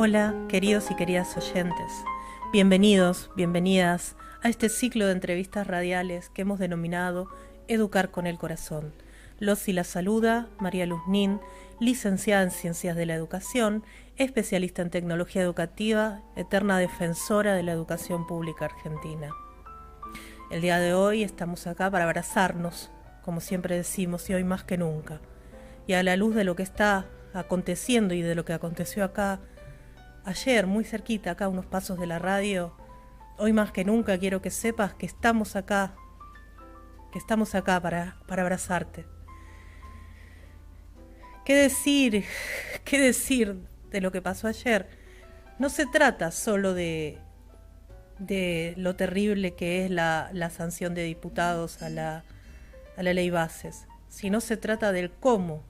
Hola, queridos y queridas oyentes. Bienvenidos, bienvenidas a este ciclo de entrevistas radiales que hemos denominado Educar con el Corazón. Los y la saluda María Luz Nin, licenciada en Ciencias de la Educación, especialista en tecnología educativa, eterna defensora de la educación pública argentina. El día de hoy estamos acá para abrazarnos, como siempre decimos, y hoy más que nunca. Y a la luz de lo que está aconteciendo y de lo que aconteció acá ayer, muy cerquita, acá a unos pasos de la radio, hoy más que nunca quiero que sepas que estamos acá para abrazarte. ¿Qué decir de lo que pasó ayer? No se trata solo de lo terrible que es la sanción de diputados a la ley Bases, sino se trata del cómo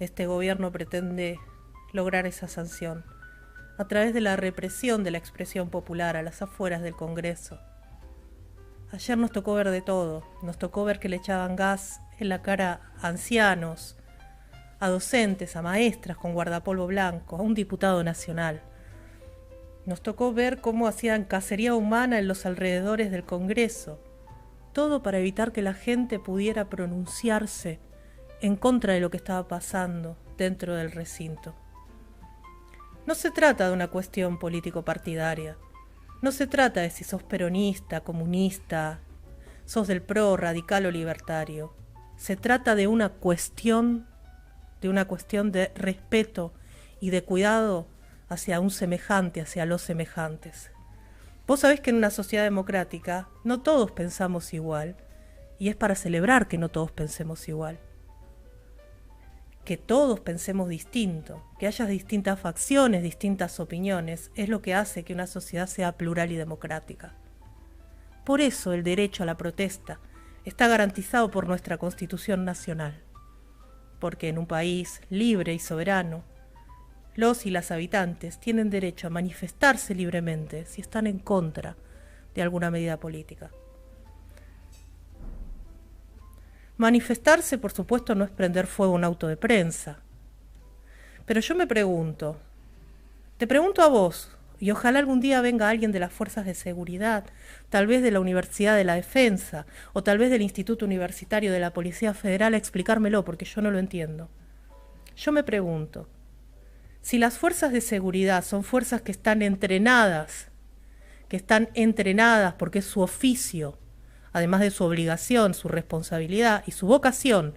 este gobierno pretende lograr esa sanción, a través de la represión de la expresión popular a las afueras del Congreso. Ayer nos tocó ver de todo, nos tocó ver que le echaban gas en la cara a ancianos, a docentes, a maestras con guardapolvo blanco, a un diputado nacional. Nos tocó ver cómo hacían cacería humana en los alrededores del Congreso, todo para evitar que la gente pudiera pronunciarse en contra de lo que estaba pasando dentro del recinto. No se trata de una cuestión político-partidaria. No se trata de si sos peronista, comunista, sos del PRO, radical o libertario. Se trata de una cuestión de respeto y de cuidado hacia un semejante, hacia los semejantes. Vos sabés que en una sociedad democrática no todos pensamos igual, y es para celebrar que no todos pensemos igual. Que todos pensemos distinto, que haya distintas facciones, distintas opiniones, es lo que hace que una sociedad sea plural y democrática. Por eso el derecho a la protesta está garantizado por nuestra Constitución Nacional, porque en un país libre y soberano, los y las habitantes tienen derecho a manifestarse libremente si están en contra de alguna medida política. Manifestarse, por supuesto, no es prender fuego a un auto de prensa. Pero yo te pregunto a vos, y ojalá algún día venga alguien de las fuerzas de seguridad, tal vez de la Universidad de la Defensa, o tal vez del Instituto Universitario de la Policía Federal a explicármelo, porque yo no lo entiendo. Yo me pregunto, si las fuerzas de seguridad son fuerzas que están entrenadas porque es su oficio, además de su obligación, su responsabilidad y su vocación,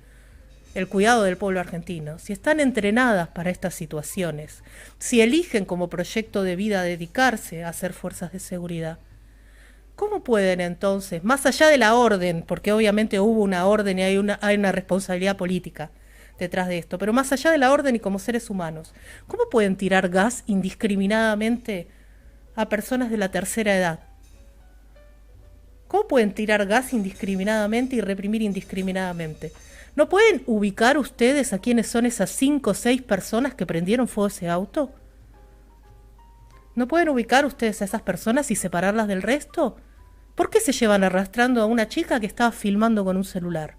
el cuidado del pueblo argentino, si están entrenadas para estas situaciones, si eligen como proyecto de vida dedicarse a ser fuerzas de seguridad, ¿cómo pueden entonces, más allá de la orden, porque obviamente hubo una orden y hay una responsabilidad política detrás de esto, pero más allá de la orden y como seres humanos, ¿cómo pueden tirar gas indiscriminadamente a personas de la tercera edad? ¿Cómo pueden tirar gas indiscriminadamente y reprimir indiscriminadamente? ¿No pueden ubicar ustedes a quiénes son esas 5 o 6 personas que prendieron fuego a ese auto? ¿No pueden ubicar ustedes a esas personas y separarlas del resto? ¿Por qué se llevan arrastrando a una chica que estaba filmando con un celular?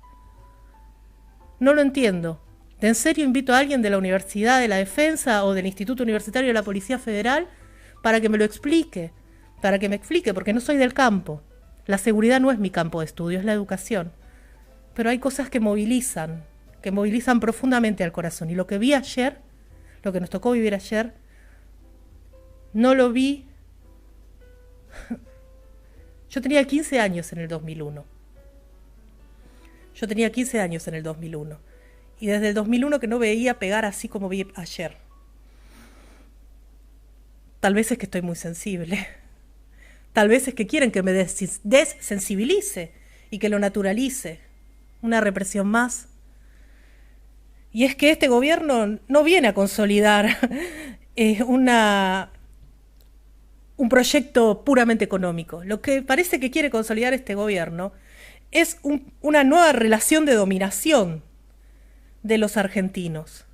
No lo entiendo. ¿En serio invito a alguien de la Universidad de la Defensa o del Instituto Universitario de la Policía Federal para que me lo explique? Para que me explique, porque no soy del campo. La seguridad no es mi campo de estudio, es la educación. Pero hay cosas que movilizan profundamente al corazón. Y lo que vi ayer, lo que nos tocó vivir ayer, no lo vi. Yo tenía 15 años en el 2001. Y desde el 2001 que no veía pegar así como vi ayer. Tal vez es que estoy muy sensible. Tal vez es que quieren que me desensibilice y que lo naturalice. Una represión más. Y es que este gobierno no viene a consolidar un proyecto puramente económico. Lo que parece que quiere consolidar este gobierno es una nueva relación de dominación de los argentinos,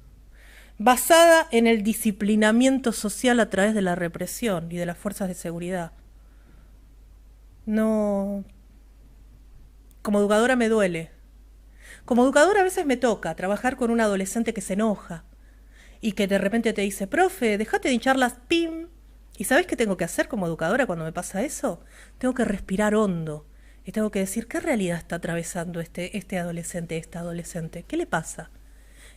basada en el disciplinamiento social a través de la represión y de las fuerzas de seguridad. No, como educadora me duele. Como educadora a veces me toca trabajar con un adolescente que se enoja y que de repente te dice, profe, dejate de hinchar las pim. ¿Y sabés qué tengo que hacer como educadora cuando me pasa eso? Tengo que respirar hondo y tengo que decir, ¿qué realidad está atravesando este adolescente, esta adolescente? ¿Qué le pasa?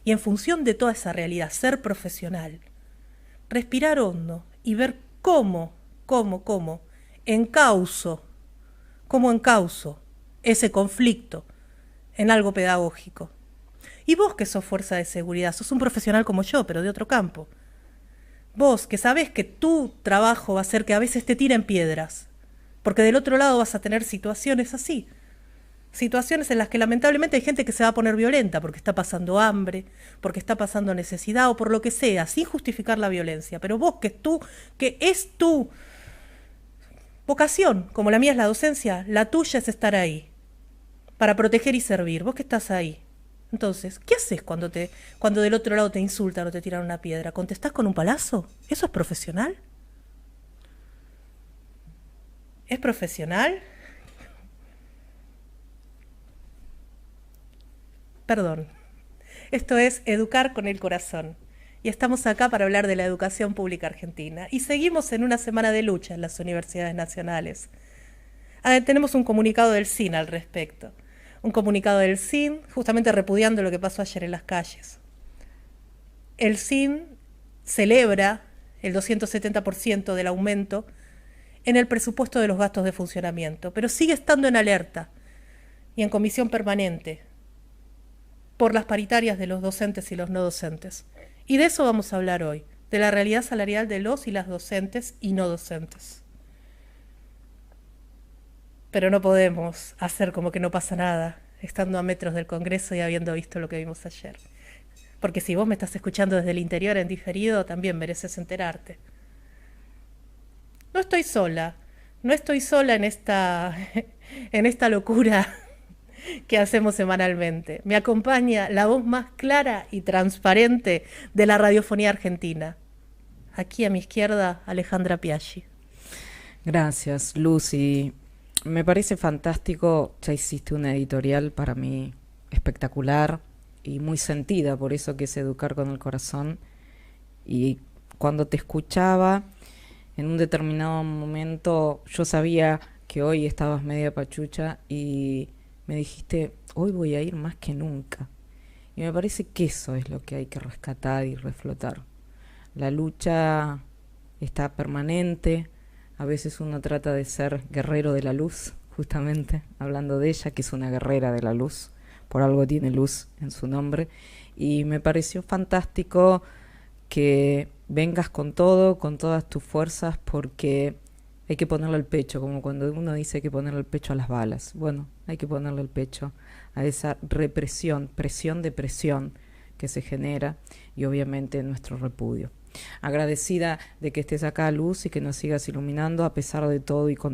Y en función de toda esa realidad, ser profesional, respirar hondo y ver cómo encauzo, cómo encauzo ese conflicto en algo pedagógico. Y vos que sos fuerza de seguridad, sos un profesional como yo, pero de otro campo. Vos que sabés que tu trabajo va a ser que a veces te tiren piedras, porque del otro lado vas a tener situaciones así. Situaciones en las que lamentablemente hay gente que se va a poner violenta porque está pasando hambre, porque está pasando necesidad o por lo que sea, sin justificar la violencia. Pero vos que es tu vocación, como la mía es la docencia, la tuya es estar ahí, para proteger y servir. Vos que estás ahí. Entonces, ¿qué haces cuando del otro lado te insultan o te tiran una piedra? ¿Contestás con un palazo? ¿Eso es profesional? ¿Es profesional? Perdón. Esto es Educar con el Corazón. Y estamos acá para hablar de la educación pública argentina. Y seguimos en una semana de lucha en las universidades nacionales. Tenemos un comunicado del CIN al respecto. Un comunicado del CIN justamente repudiando lo que pasó ayer en las calles. El CIN celebra el 270% del aumento en el presupuesto de los gastos de funcionamiento, pero sigue estando en alerta y en comisión permanente por las paritarias de los docentes y los no docentes. Y de eso vamos a hablar hoy, de la realidad salarial de los y las docentes y no docentes. Pero no podemos hacer como que no pasa nada, estando a metros del Congreso y habiendo visto lo que vimos ayer. Porque si vos me estás escuchando desde el interior en diferido, también mereces enterarte. No estoy sola en esta locura que hacemos semanalmente. Me acompaña la voz más clara y transparente de la radiofonía argentina. Aquí a mi izquierda, Alejandra Piaggi. Gracias, Lucy. Me parece fantástico, ya hiciste una editorial para mí espectacular y muy sentida, por eso que es Educar con el Corazón. Y cuando te escuchaba, en un determinado momento, yo sabía que hoy estabas media pachucha y me dijiste, hoy voy a ir más que nunca. Y me parece que eso es lo que hay que rescatar y reflotar. La lucha está permanente. A veces uno trata de ser guerrero de la luz, justamente, hablando de ella, que es una guerrera de la luz, por algo tiene luz en su nombre, y me pareció fantástico que vengas con todo, con todas tus fuerzas, porque hay que ponerle el pecho, como cuando uno dice hay que ponerle el pecho a las balas. Bueno, hay que ponerle el pecho a esa represión, presión de presión que se genera y obviamente nuestro repudio. Agradecida de que estés acá, Luz, y que nos sigas iluminando a pesar de todo y con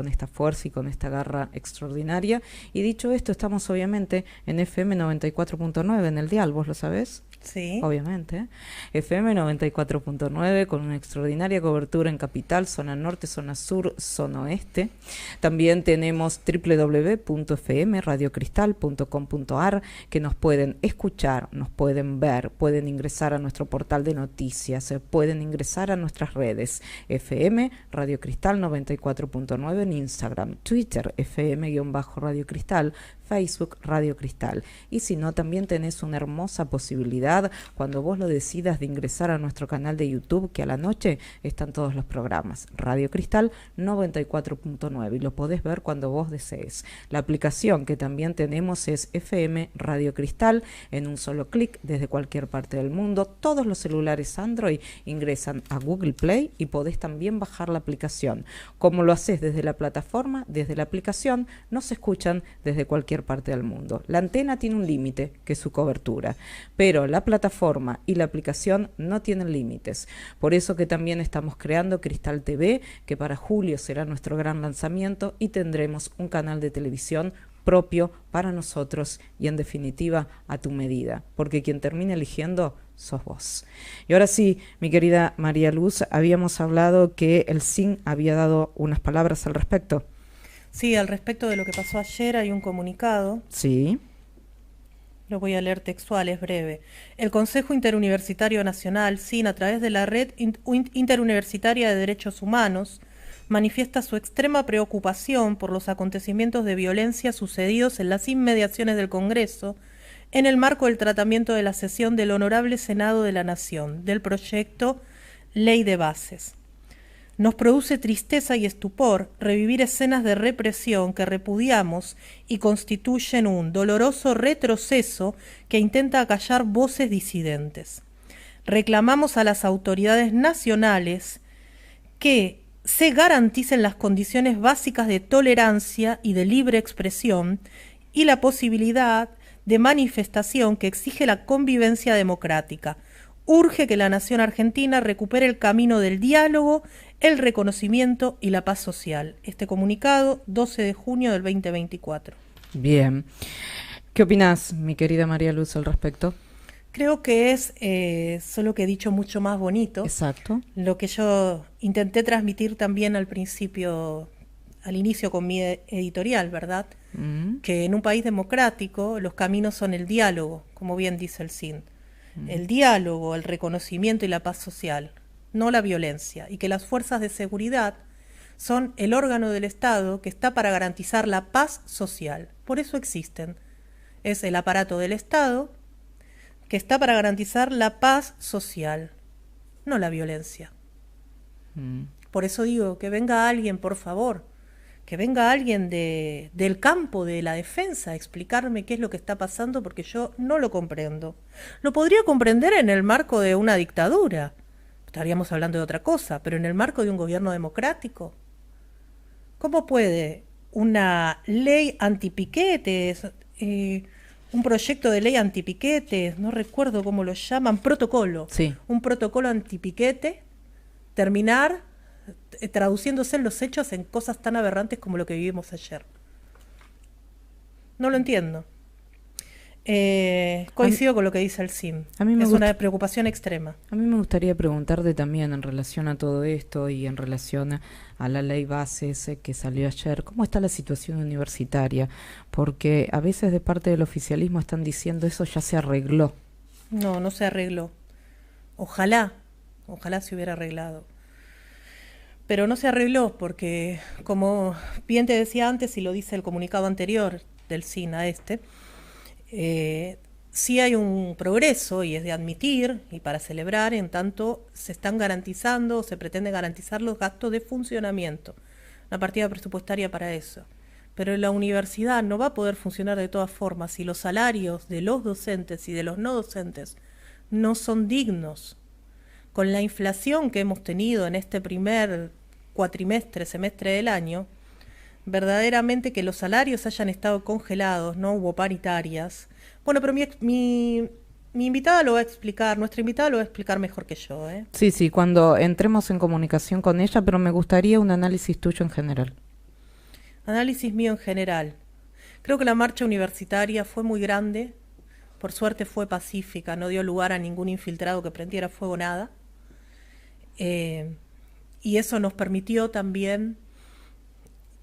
esta fuerza y con esta garra extraordinaria. Y dicho esto, estamos obviamente en FM 94.9 en el dial, ¿vos lo sabés? Sí. Obviamente. FM 94.9 con una extraordinaria cobertura en Capital, zona norte, zona sur, zona oeste. También tenemos www.fmradiocristal.com.ar que nos pueden escuchar, nos pueden ver, pueden ingresar a nuestro portal de noticias, pueden ingresar a nuestras redes. FM Radio Cristal 94.9 en Instagram, Twitter FM-Radio Cristal, Facebook Radio Cristal. Y si no, también tenés una hermosa posibilidad cuando vos lo decidas de ingresar a nuestro canal de YouTube, que a la noche están todos los programas. Radio Cristal 94.9 y lo podés ver cuando vos desees. La aplicación que también tenemos es FM Radio Cristal en un solo clic desde cualquier parte del mundo. Todos los celulares Android ingresan a Google Play y podés también bajar la aplicación. Como lo haces desde la plataforma, desde la aplicación, nos escuchan desde cualquier parte del mundo. La antena tiene un límite, que es su cobertura, pero la plataforma y la aplicación no tienen límites. Por eso que también estamos creando Cristal TV, que para julio será nuestro gran lanzamiento y tendremos un canal de televisión propio para nosotros y en definitiva a tu medida, porque quien termina eligiendo sos vos. Y ahora sí, mi querida María Luz, habíamos hablado que el CIN había dado unas palabras al respecto. Sí, al respecto de lo que pasó ayer hay un comunicado. Sí. Lo voy a leer textual, es breve. El Consejo Interuniversitario Nacional, SIN, a través de la Red Interuniversitaria de Derechos Humanos, manifiesta su extrema preocupación por los acontecimientos de violencia sucedidos en las inmediaciones del Congreso en el marco del tratamiento de la sesión del Honorable Senado de la Nación, del proyecto Ley de Bases. Nos produce tristeza y estupor revivir escenas de represión que repudiamos y constituyen un doloroso retroceso que intenta acallar voces disidentes. Reclamamos a las autoridades nacionales que se garanticen las condiciones básicas de tolerancia y de libre expresión y la posibilidad de manifestación que exige la convivencia democrática. Urge que la nación argentina recupere el camino del diálogo, el reconocimiento y la paz social. Este comunicado, 12 de junio del 2024. Bien. ¿Qué opinás, mi querida María Luz, al respecto? Creo que es, solo que he dicho mucho más bonito. Exacto. Lo que yo intenté transmitir también al principio, al inicio con mi editorial, ¿verdad? Que en un país democrático los caminos son el diálogo, como bien dice el SIN. El diálogo, el reconocimiento y la paz social, no la violencia, y que las fuerzas de seguridad son el órgano del Estado que está para garantizar la paz social. Por eso existen. Es el aparato del Estado que está para garantizar la paz social, no la violencia. Por eso digo, que venga alguien, por favor, que venga alguien del campo de la defensa a explicarme qué es lo que está pasando, porque yo no lo comprendo. Lo podría comprender en el marco de una dictadura, estaríamos hablando de otra cosa, pero en el marco de un gobierno democrático. ¿Cómo puede una ley antipiquetes, un proyecto de ley antipiquetes, no recuerdo cómo lo llaman, protocolo, sí, un protocolo antipiquete, terminar traduciéndose en los hechos en cosas tan aberrantes como lo que vivimos ayer? No lo entiendo. Coincido con lo que dice el SIM. Es una preocupación extrema. A mí me gustaría preguntarte también en relación a todo esto y en relación a la ley bases que salió ayer, ¿cómo está la situación universitaria? Porque a veces de parte del oficialismo están diciendo eso ya se arregló. No, no se arregló. Ojalá se hubiera arreglado. Pero no se arregló porque, como bien te decía antes y lo dice el comunicado anterior del SIN a sí hay un progreso y es de admitir y para celebrar, en tanto se están garantizando o se pretende garantizar los gastos de funcionamiento, una partida presupuestaria para eso. Pero la universidad no va a poder funcionar de todas formas si los salarios de los docentes y de los no docentes no son dignos. Con la inflación que hemos tenido en este primer semestre del año, verdaderamente que los salarios hayan estado congelados, no hubo paritarias. Bueno, pero mi invitada lo va a explicar, nuestra invitada lo va a explicar mejor que yo, ¿eh? Sí, cuando entremos en comunicación con ella, pero me gustaría un análisis tuyo en general. Análisis mío en general. Creo que la marcha universitaria fue muy grande, por suerte fue pacífica, no dio lugar a ningún infiltrado que prendiera fuego, nada. Y eso nos permitió también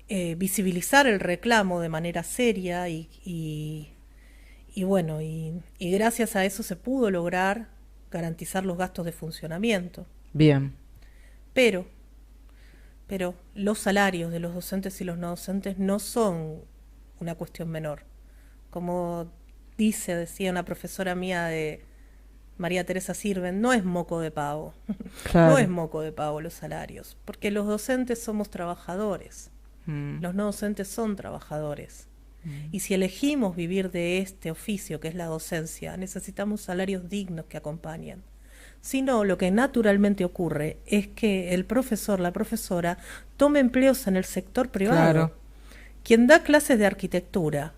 visibilizar el reclamo de manera seria y gracias a eso se pudo lograr garantizar los gastos de funcionamiento. Bien. Pero los salarios de los docentes y los no docentes no son una cuestión menor. Como decía una profesora mía de María Teresa Sirven, no es moco de pavo. Claro. No es moco de pavo los salarios, porque los docentes somos trabajadores, los no docentes son trabajadores. Y si elegimos vivir de este oficio que es la docencia, necesitamos salarios dignos que acompañen. Si no, lo que naturalmente ocurre es que el profesor, la profesora, tome empleos en el sector privado. Claro. Quien da clases de arquitectura,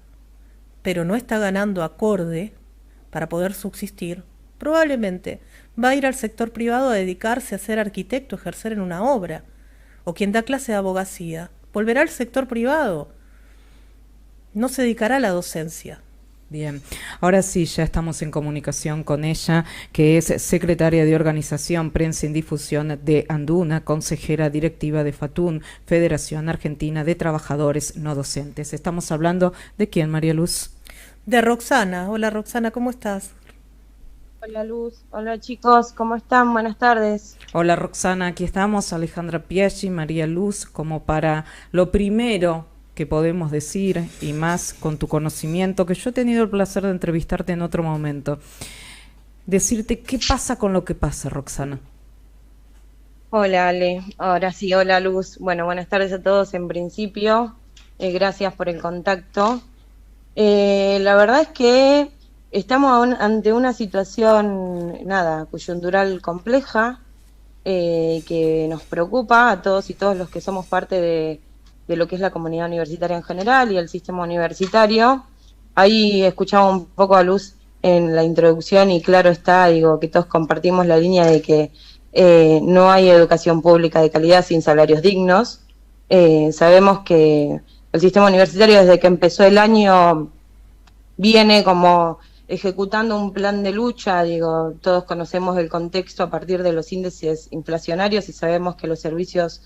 pero no está ganando acorde para poder subsistir, probablemente va a ir al sector privado a dedicarse a ser arquitecto, ejercer en una obra. O quien da clase de abogacía, volverá al sector privado. No se dedicará a la docencia. Bien, ahora sí, ya estamos en comunicación con ella, que es secretaria de Organización, Prensa y Difusión de Anduna, consejera directiva de FATUN, Federación Argentina de Trabajadores No Docentes. Estamos hablando de quién, María Luz. de Roxana. Hola Roxana, ¿cómo estás? Hola Luz, hola chicos, ¿cómo están? Buenas tardes. Hola Roxana, aquí estamos, Alejandra Piaggi, María Luz, como para lo primero que podemos decir, y más con tu conocimiento, que yo he tenido el placer de entrevistarte en otro momento, decirte qué pasa con lo que pasa, Roxana. Hola Ale, ahora sí, hola Luz. Bueno, buenas tardes a todos en principio. Gracias por el contacto. La verdad es que estamos ante una situación, nada, coyuntural compleja, que nos preocupa a todos y todos los que somos parte de lo que es la comunidad universitaria en general y el sistema universitario. Ahí escuchamos un poco a Luz en la introducción y claro está, digo, que todos compartimos la línea de que no hay educación pública de calidad sin salarios dignos. Sabemos que el sistema universitario desde que empezó el año viene como ejecutando un plan de lucha, digo, todos conocemos el contexto a partir de los índices inflacionarios y sabemos que los servicios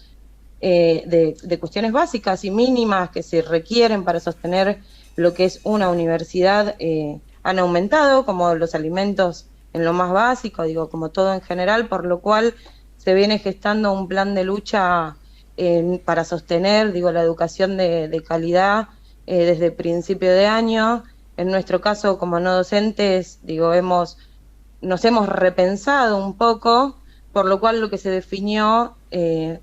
de cuestiones básicas y mínimas que se requieren para sostener lo que es una universidad han aumentado, como los alimentos en lo más básico, digo, como todo en general, por lo cual se viene gestando un plan de lucha para sostener, digo, la educación de calidad desde principio de año. En nuestro caso, como no docentes, digo, nos hemos repensado un poco, por lo cual lo que se definió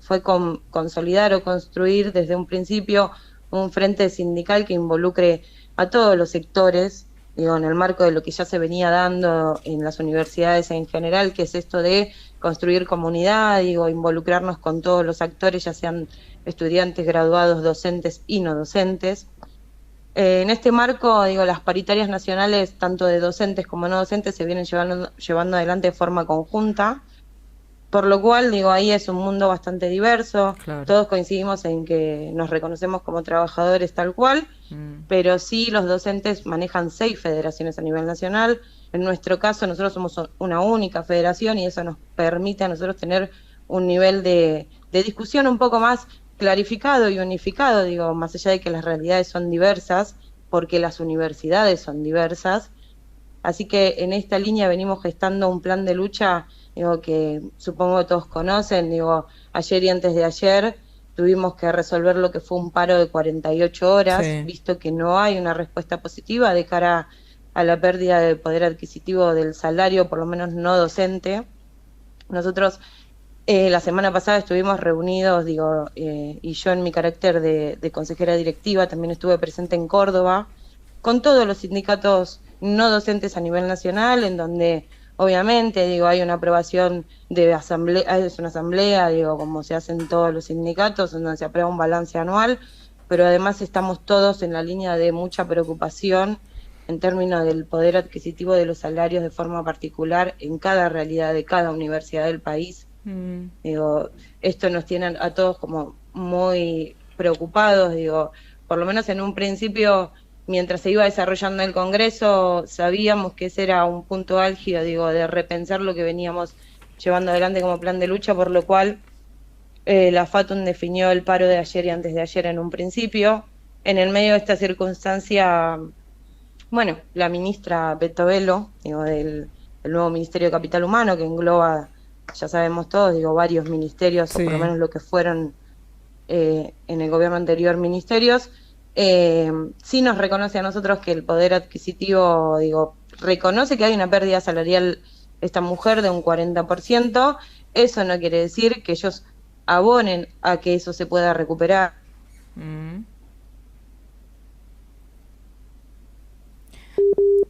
fue consolidar o construir desde un principio un frente sindical que involucre a todos los sectores, digo, en el marco de lo que ya se venía dando en las universidades en general, que es esto de construir comunidad, digo, involucrarnos con todos los actores, ya sean estudiantes, graduados, docentes y no docentes. En este marco, digo, las paritarias nacionales, tanto de docentes como no docentes, se vienen llevando adelante de forma conjunta, por lo cual, digo, ahí es un mundo bastante diverso, Claro. todos coincidimos en que nos reconocemos como trabajadores tal cual, pero sí los docentes manejan 6 federaciones a nivel nacional. En nuestro caso, nosotros somos una única federación y eso nos permite a nosotros tener un nivel de discusión un poco más clarificado y unificado, digo, más allá de que las realidades son diversas, porque las universidades son diversas. Así que en esta línea venimos gestando un plan de lucha, digo, que supongo que todos conocen, digo, ayer y antes de ayer tuvimos que resolver lo que fue un paro de 48 horas, Sí. visto que no hay una respuesta positiva de cara a la pérdida de poder adquisitivo del salario, por lo menos no docente. Nosotros la semana pasada estuvimos reunidos, digo, y yo en mi carácter de consejera directiva también estuve presente en Córdoba, con todos los sindicatos no docentes a nivel nacional, en donde obviamente, digo, hay una aprobación de asamblea, es una asamblea, digo, como se hacen todos los sindicatos, en donde se aprueba un balance anual, pero además estamos todos en la línea de mucha preocupación en términos del poder adquisitivo de los salarios de forma particular en cada realidad de cada universidad del país. Digo, esto nos tiene a todos como muy preocupados, digo, por lo menos en un principio, mientras se iba desarrollando el Congreso, sabíamos que ese era un punto álgido, digo, de repensar lo que veníamos llevando adelante como plan de lucha, por lo cual la FATUN definió el paro de ayer y antes de ayer en un principio. En el medio de esta circunstancia, bueno, la ministra Beto Velo, digo, del nuevo Ministerio de Capital Humano, que engloba, ya sabemos todos, digo, varios ministerios, Sí. o por lo menos lo que fueron en el gobierno anterior ministerios, sí nos reconoce a nosotros que el poder adquisitivo, digo, reconoce que hay una pérdida salarial esta mujer de un 40%, eso no quiere decir que ellos abonen a que eso se pueda recuperar.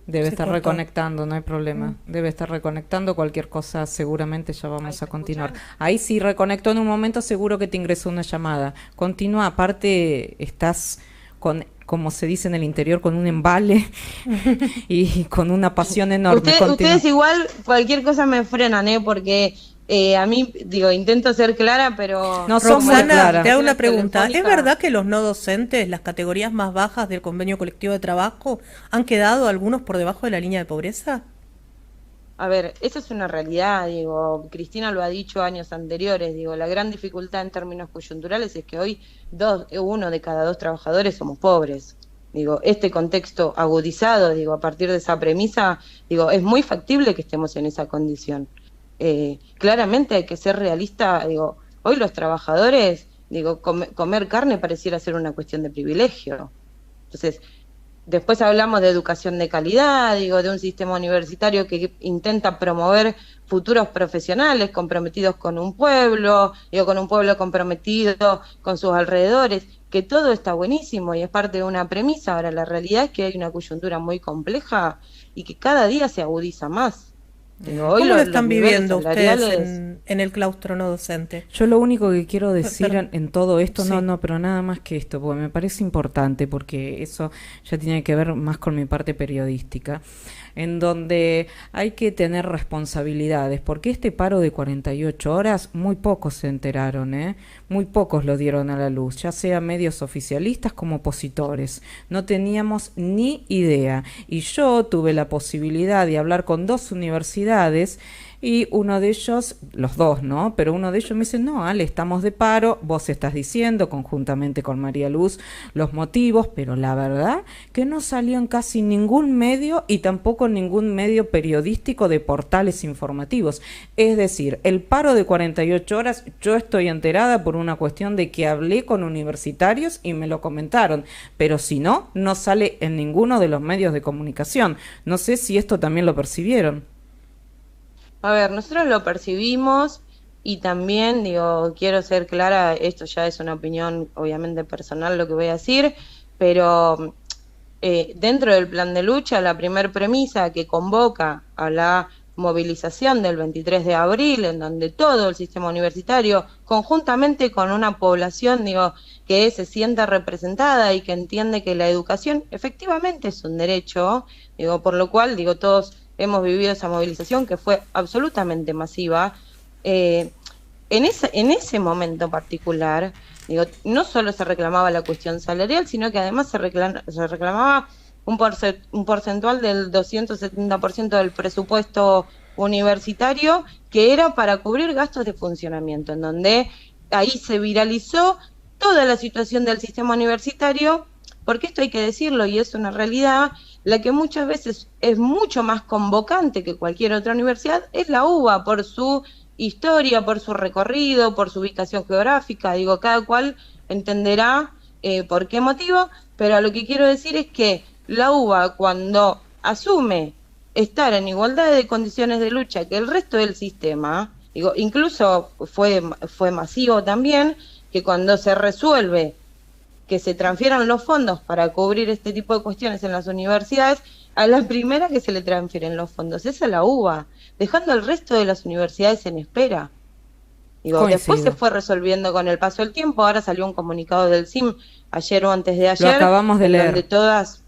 Debe Se estar cortó. reconectando, no hay problema. Debe estar reconectando, cualquier cosa seguramente ya vamos a continuar. Ahí sí reconectó en un momento, seguro que te ingresó una llamada. Continúa, aparte estás con, como se dice en el interior, con un embale y con una pasión enorme. Ustedes igual cualquier cosa me frenan, porque a mí, digo, intento ser clara, pero... No, son muy Roxana, claras. te hago una pregunta. ¿Es Telefónica. verdad que los no docentes, las categorías más bajas del convenio colectivo de trabajo, han quedado algunos por debajo de la línea de pobreza? A ver, eso es una realidad, digo, Cristina lo ha dicho años anteriores, digo, la gran dificultad en términos coyunturales es que hoy 1 de cada 2 trabajadores somos pobres. digo, este contexto agudizado, digo, a partir de esa premisa, digo, es muy factible que estemos en esa condición. Claramente hay que ser realista, digo, hoy los trabajadores, digo, comer carne pareciera ser una cuestión de privilegio. Entonces, después hablamos de educación de calidad, digo, de un sistema universitario que intenta promover futuros profesionales comprometidos con un pueblo, digo, con un pueblo comprometido con sus alrededores, que todo está buenísimo y es parte de una premisa. Ahora, la realidad es que hay una coyuntura muy compleja y que cada día se agudiza más. Digo, hoy ¿Cómo lo están viviendo salariales... ustedes en el claustro no docente? Yo lo único que quiero decir en todo esto, Sí. pero nada más que esto, porque me parece importante, porque eso ya tiene que ver más con mi parte periodística, en donde hay que tener responsabilidades, porque este paro de 48 horas, muy pocos se enteraron, muy pocos lo dieron a la luz, ya sea medios oficialistas como opositores. No teníamos ni idea. Y yo tuve la posibilidad de hablar con 2 universidades y uno de ellos, los dos, ¿no? Pero uno de ellos me dice, no, Ale, estamos de paro, vos estás diciendo, conjuntamente con María Luz, los motivos, pero la verdad que no salió en casi ningún medio y tampoco en ningún medio periodístico de portales informativos. Es decir, el paro de 48 horas, yo estoy enterada por una cuestión de que hablé con universitarios y me lo comentaron, pero si no, no sale en ninguno de los medios de comunicación. No sé si esto también lo percibieron. A ver, nosotros lo percibimos y también, digo, quiero ser clara, esto ya es una opinión obviamente personal lo que voy a decir, pero dentro del plan de lucha, la primer premisa que convoca a la movilización del 23 de abril, en donde todo el sistema universitario, conjuntamente con una población, digo, que se sienta representada y que entiende que la educación efectivamente es un derecho, digo, por lo cual, digo, todos hemos vivido esa movilización que fue absolutamente masiva. En ese momento particular, digo, no solo se reclamaba la cuestión salarial, sino que además se reclamaba un porcentual del 270% del presupuesto universitario que era para cubrir gastos de funcionamiento, en donde ahí se viralizó toda la situación del sistema universitario, porque esto hay que decirlo y es una realidad, la que muchas veces es mucho más convocante que cualquier otra universidad es la UBA, por su historia, por su recorrido, por su ubicación geográfica, digo, cada cual entenderá por qué motivo, pero a lo que quiero decir es que la UBA, cuando asume estar en igualdad de condiciones de lucha que el resto del sistema, digo, incluso fue masivo también, que cuando se resuelve que se transfieran los fondos para cubrir este tipo de cuestiones en las universidades, a la primera que se le transfieren los fondos es a la UBA, dejando al resto de las universidades en espera. Digo, después se fue resolviendo con el paso del tiempo, ahora salió un comunicado del CIM ayer o antes de ayer. Lo acabamos de leer. Donde todas...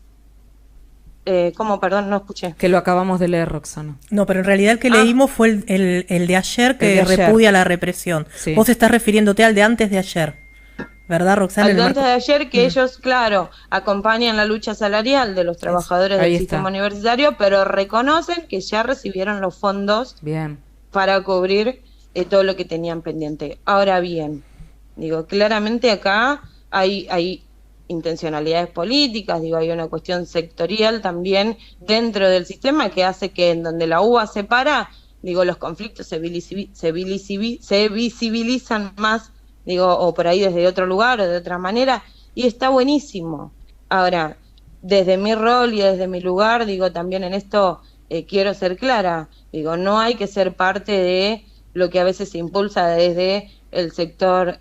¿Cómo? Perdón, no escuché. Que lo acabamos de leer, Roxana. No, pero en realidad el que leímos fue el de ayer, que de ayer repudia la represión. Sí. Vos estás refiriéndote al de antes de ayer, ¿verdad, Roxana? Al de antes de ayer, que ellos, claro, acompañan la lucha salarial de los trabajadores del sistema universitario, pero reconocen que ya recibieron los fondos para cubrir todo lo que tenían pendiente. Ahora bien, digo, claramente acá hay intencionalidades políticas, digo, hay una cuestión sectorial también dentro del sistema que hace que en donde la UBA se para, digo, los conflictos se visibilizan más, digo, o por ahí desde otro lugar o de otra manera, y está buenísimo. Ahora, desde mi rol y desde mi lugar, digo, también en esto quiero ser clara, digo, no hay que ser parte de lo que a veces se impulsa desde el sector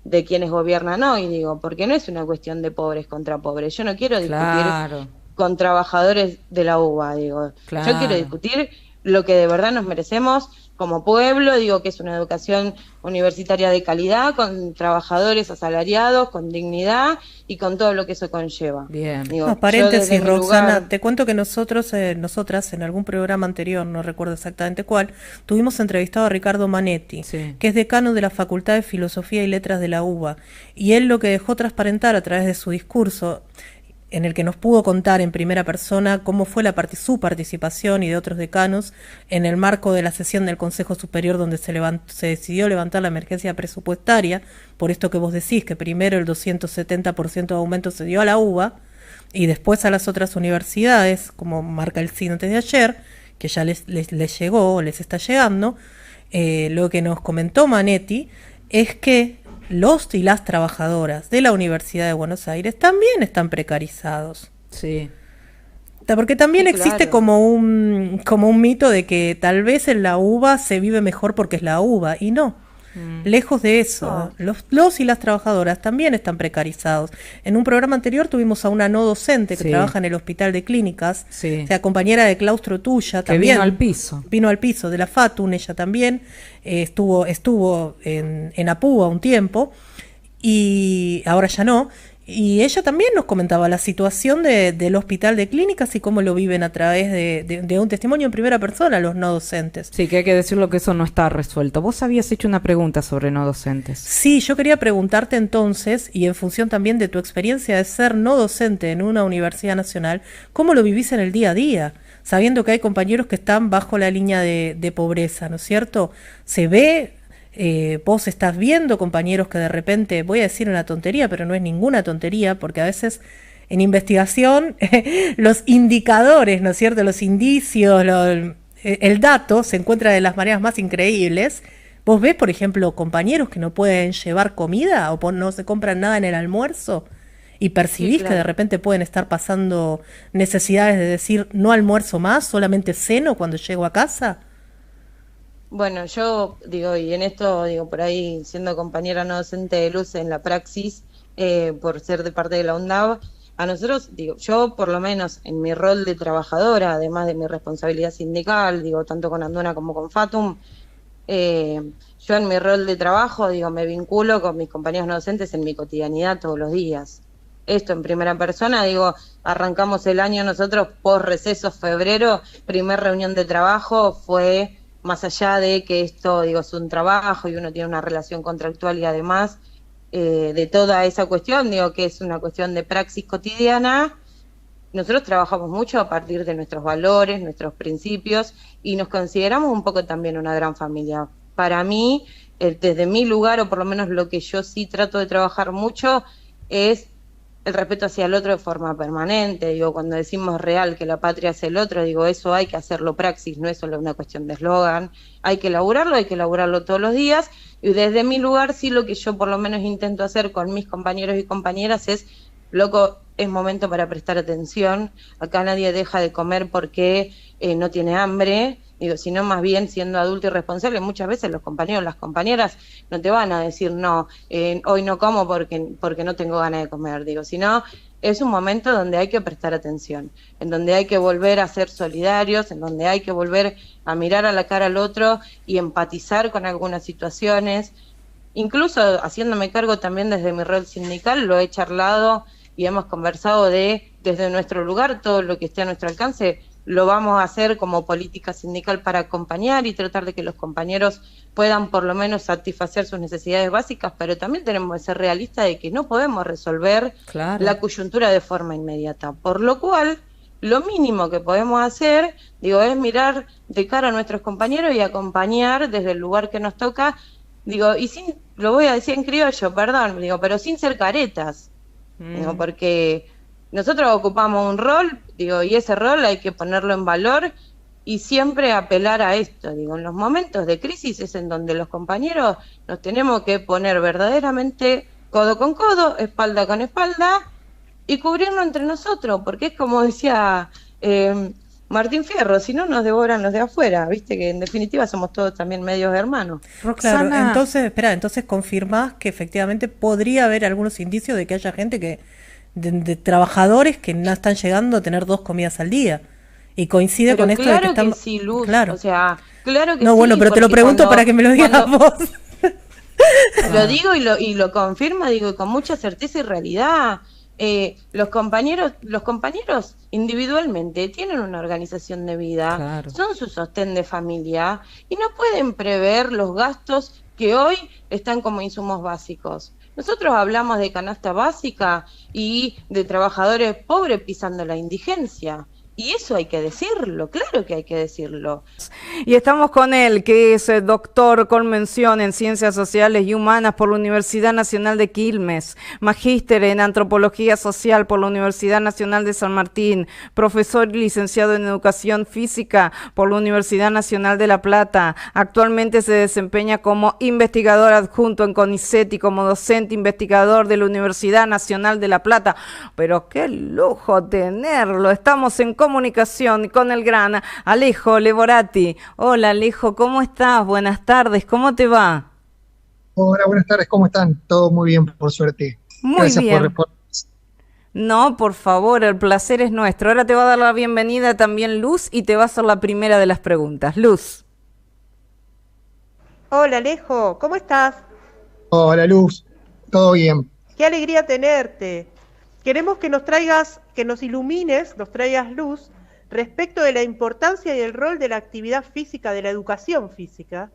de quienes gobiernan hoy, digo, porque no es una cuestión de pobres contra pobres. Yo no quiero discutir con trabajadores de la UBA, digo. Yo quiero discutir lo que de verdad nos merecemos como pueblo, digo, que es una educación universitaria de calidad, con trabajadores asalariados, con dignidad y con todo lo que eso conlleva. Bien. Digo, no, paréntesis, Roxana, te cuento que nosotras en algún programa anterior, no recuerdo exactamente cuál, tuvimos entrevistado a Ricardo Manetti, que es decano de la Facultad de Filosofía y Letras de la UBA, y él lo que dejó transparentar a través de su discurso, en el que nos pudo contar en primera persona cómo fue su participación y de otros decanos en el marco de la sesión del Consejo Superior donde se decidió levantar la emergencia presupuestaria, por esto que vos decís, que primero el 270% de aumento se dio a la UBA, y después a las otras universidades, como marca el signo antes de ayer, que ya les llegó, les está llegando, lo que nos comentó Manetti es que los y las trabajadoras de la Universidad de Buenos Aires también están precarizados. Sí. Porque también Sí, existe claro. como un mito de que tal vez en la UBA se vive mejor porque es la UBA, y no. Lejos de eso, No. los y las trabajadoras también están precarizados. En un programa anterior tuvimos a una no docente que Sí. trabaja en el Hospital de Clínicas, Sí. o sea, compañera de claustro tuya Que también. vino al piso. Vino al piso de la FATUN, ella también estuvo en APUA un tiempo, y ahora ya no. Y ella también nos comentaba la situación del Hospital de Clínicas y cómo lo viven a través de un testimonio en primera persona los no docentes. Sí, que hay que decirlo que eso no está resuelto. Vos habías hecho una pregunta sobre no docentes. Sí, yo quería preguntarte entonces, y en función también de tu experiencia de ser no docente en una universidad nacional, ¿cómo lo vivís en el día a día? Sabiendo que hay compañeros que están bajo la línea de pobreza, ¿no es cierto? ¿Se ve? Vos estás viendo compañeros que de repente, voy a decir una tontería, pero no es ninguna tontería, porque a veces en investigación los indicadores, ¿no es cierto?, los indicios, el dato se encuentra de las maneras más increíbles. ¿Vos ves, por ejemplo, compañeros que no pueden llevar comida o no se compran nada en el almuerzo? Y percibís Sí, claro. que de repente pueden estar pasando necesidades de decir, no almuerzo más, solamente ceno cuando llego a casa. Bueno, yo digo, y en esto, digo, por ahí siendo compañera no docente de luz en la praxis, por ser de parte de la UNDAV, a nosotros, digo, yo por lo menos en mi rol de trabajadora, además de mi responsabilidad sindical, digo, tanto con Anduna como con Fatum, yo en mi rol de trabajo, digo, me vinculo con mis compañeros no docentes en mi cotidianidad todos los días. Esto en primera persona, digo, arrancamos el año nosotros post receso febrero, primer reunión de trabajo fue, más allá de que esto, digo, es un trabajo y uno tiene una relación contractual y además de toda esa cuestión, digo, que es una cuestión de praxis cotidiana, nosotros trabajamos mucho a partir de nuestros valores, nuestros principios y nos consideramos un poco también una gran familia. Para mí, desde mi lugar, o por lo menos lo que yo sí trato de trabajar mucho, es el respeto hacia el otro de forma permanente. Digo, cuando decimos real que la patria es el otro, digo, eso hay que hacerlo praxis, no es solo una cuestión de eslogan, hay que laburarlo todos los días, y desde mi lugar sí lo que yo por lo menos intento hacer con mis compañeros y compañeras es, loco, es momento para prestar atención, acá nadie deja de comer porque no tiene hambre, digo, sino más bien siendo adulto y responsable, muchas veces los compañeros, las compañeras no te van a decir no, hoy no como porque no tengo ganas de comer, digo, sino es un momento donde hay que prestar atención, en donde hay que volver a ser solidarios, en donde hay que volver a mirar a la cara al otro y empatizar con algunas situaciones, incluso haciéndome cargo también desde mi rol sindical, lo he charlado y hemos conversado desde nuestro lugar, todo lo que esté a nuestro alcance, lo vamos a hacer como política sindical para acompañar y tratar de que los compañeros puedan por lo menos satisfacer sus necesidades básicas, pero también tenemos que ser realistas de que no podemos resolver la coyuntura de forma inmediata, por lo cual lo mínimo que podemos hacer, digo, es mirar de cara a nuestros compañeros y acompañar desde el lugar que nos toca, digo, y sin, lo voy a decir en criollo, perdón, digo, pero sin ser caretas, digo, porque nosotros ocupamos un rol, digo, y ese rol hay que ponerlo en valor y siempre apelar a esto, digo, en los momentos de crisis es en donde los compañeros nos tenemos que poner verdaderamente codo con codo, espalda con espalda y cubrirnos entre nosotros, porque es como decía Martín Fierro, si no nos devoran los de afuera, viste que en definitiva somos todos también medios hermanos. Roxana, claro, entonces, entonces confirmás que efectivamente podría haber algunos indicios de que haya gente que de trabajadores que no están llegando a tener 2 comidas al día. Y coincide pero con esto claro de que están... que sí, Luz, claro. O sea, claro que no, sí. bueno, pero te lo pregunto para que me lo digas vos. Lo digo y lo confirma, digo, con mucha certeza y realidad. Los compañeros individualmente tienen una organización de vida, Claro. son su sostén de familia y no pueden prever los gastos que hoy están como insumos básicos. Nosotros hablamos de canasta básica y de trabajadores pobres pisando la indigencia. Y eso hay que decirlo, claro que hay que decirlo. Y estamos con él, que es doctor con mención en Ciencias Sociales y Humanas por la Universidad Nacional de Quilmes, magíster en Antropología Social por la Universidad Nacional de San Martín, profesor y licenciado en Educación Física por la Universidad Nacional de La Plata. Actualmente se desempeña como investigador adjunto en CONICET y como docente investigador de la Universidad Nacional de La Plata. Pero qué lujo tenerlo. Estamos en comunicación con el gran Alejo Levorati. Hola Alejo, ¿cómo estás? Buenas tardes, ¿cómo te va? Hola, buenas tardes, ¿cómo están? Todo muy bien, por suerte. Muy Gracias bien. por... No, por favor, el placer es nuestro. Ahora te va a dar la bienvenida también Luz y te va a hacer la primera de las preguntas. Luz. Hola Alejo, ¿cómo estás? Hola, Luz, todo bien. Qué alegría tenerte. Queremos que nos traigas, que nos ilumines, nos traigas luz respecto de la importancia y el rol de la actividad física, de la educación física,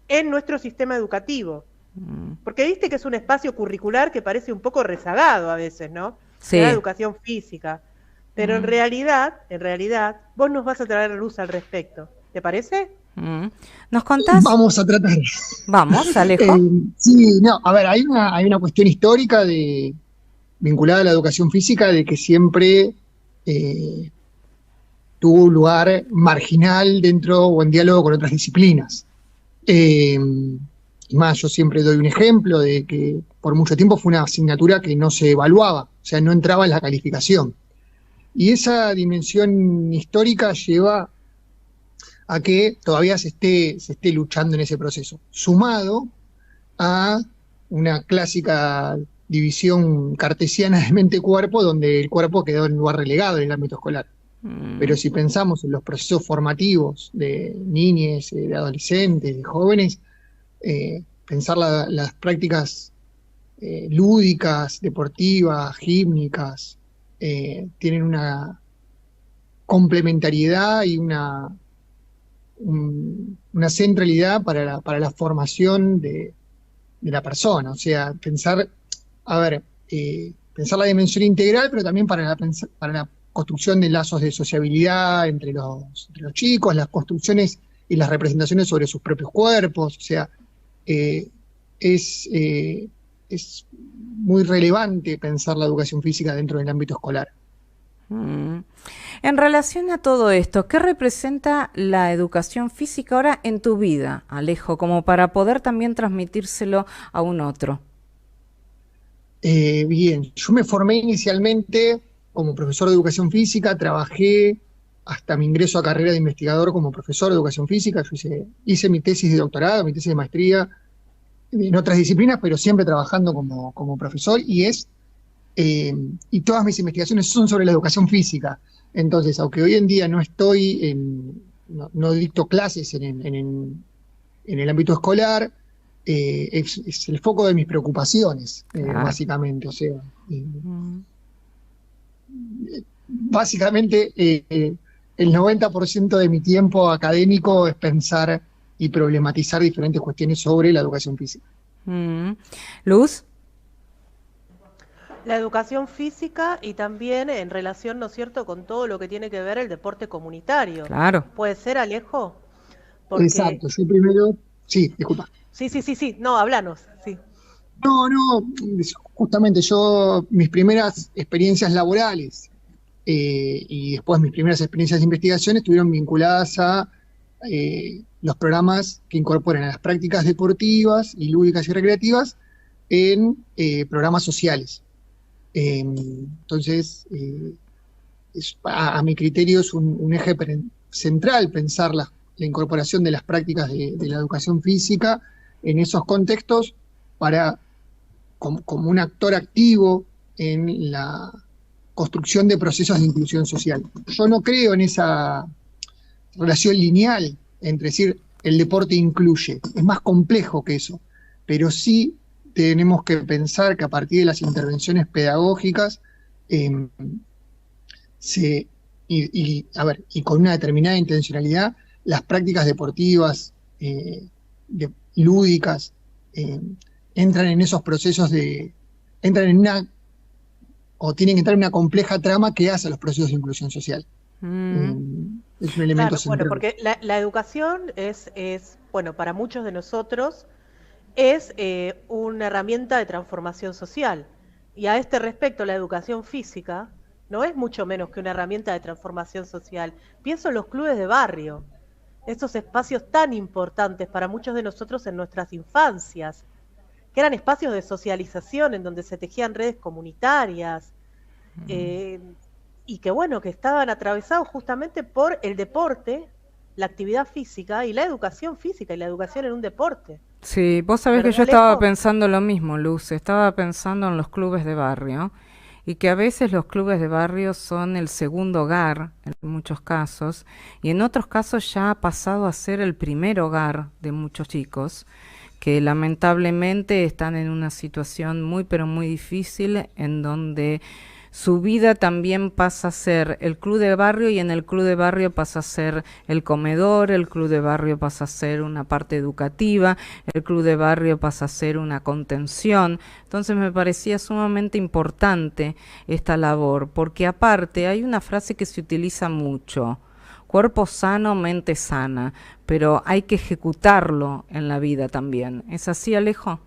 en nuestro sistema educativo. Porque viste que es un espacio curricular que parece un poco rezagado a veces, ¿no? Sí. La educación física. Pero en realidad, vos nos vas a traer luz al respecto. ¿Te parece? ¿Nos contás? Vamos a tratar. Vamos, Alejo. Sí, no, a ver, hay una cuestión histórica vinculada a la educación física de que siempre tuvo un lugar marginal dentro o en diálogo con otras disciplinas. Y más, yo siempre doy un ejemplo de que por mucho tiempo fue una asignatura que no se evaluaba, o sea, no entraba en la calificación. Y esa dimensión histórica lleva a que todavía se esté luchando en ese proceso, sumado a una clásica división cartesiana de mente-cuerpo, donde el cuerpo quedó en lugar relegado en el ámbito escolar. Pero si pensamos en los procesos formativos de niñes, de adolescentes, de jóvenes, pensar las prácticas lúdicas, deportivas, gímnicas, tienen una complementariedad y una centralidad para la formación de la persona. O sea, pensar la dimensión integral, pero también para la construcción de lazos de sociabilidad entre los chicos, las construcciones y las representaciones sobre sus propios cuerpos. O sea, es muy relevante pensar la educación física dentro del ámbito escolar. En relación a todo esto, ¿qué representa la educación física ahora en tu vida, Alejo, como para poder también transmitírselo a un otro? Bien, yo me formé inicialmente como profesor de educación física, trabajé hasta mi ingreso a carrera de investigador como profesor de educación física. Yo hice mi tesis de doctorado, mi tesis de maestría en otras disciplinas, pero siempre trabajando como profesor, y todas mis investigaciones son sobre la educación física. Entonces, aunque hoy en día no dicto clases en el ámbito escolar, es el foco de mis preocupaciones, básicamente. O sea, básicamente el 90% de mi tiempo académico es pensar y problematizar diferentes cuestiones sobre la educación física. Luz. La educación física y también en relación, ¿no es cierto?, con todo lo que tiene que ver el deporte comunitario. Claro. ¿Puede ser, Alejo? Porque... Exacto, yo primero... Sí, disculpa. Sí, no, háblanos, sí. No, justamente mis primeras experiencias laborales y después mis primeras experiencias de investigación estuvieron vinculadas a los programas que incorporan a las prácticas deportivas y lúdicas y recreativas en programas sociales. Entonces, a mi criterio es un eje central pensar la incorporación de las prácticas de la educación física en esos contextos como un actor activo en la construcción de procesos de inclusión social. Yo no creo en esa relación lineal entre decir el deporte incluye, es más complejo que eso, pero sí tenemos que pensar que a partir de las intervenciones pedagógicas y con una determinada intencionalidad, las prácticas deportivas, lúdicas, entran en esos procesos entran en una o tienen que entrar en una compleja trama que hace los procesos de inclusión social. Es un elemento central. Bueno, porque la educación bueno, para muchos de nosotros es una herramienta de transformación social. Y a este respecto, la educación física no es mucho menos que una herramienta de transformación social. Pienso en los clubes de barrio, estos espacios tan importantes para muchos de nosotros en nuestras infancias, que eran espacios de socialización en donde se tejían redes comunitarias, y que bueno, que estaban atravesados justamente por el deporte, la actividad física y la educación física y la educación en un deporte. Sí, vos sabés que yo estaba pensando lo mismo, Luz, estaba pensando en los clubes de barrio y que a veces los clubes de barrio son el segundo hogar en muchos casos y en otros casos ya ha pasado a ser el primer hogar de muchos chicos que lamentablemente están en una situación muy pero muy difícil en donde su vida también pasa a ser el club de barrio y en el club de barrio pasa a ser el comedor, el club de barrio pasa a ser una parte educativa, el club de barrio pasa a ser una contención. Entonces me parecía sumamente importante esta labor, porque aparte hay una frase que se utiliza mucho: cuerpo sano, mente sana, pero hay que ejecutarlo en la vida también. ¿Es así, Alejo?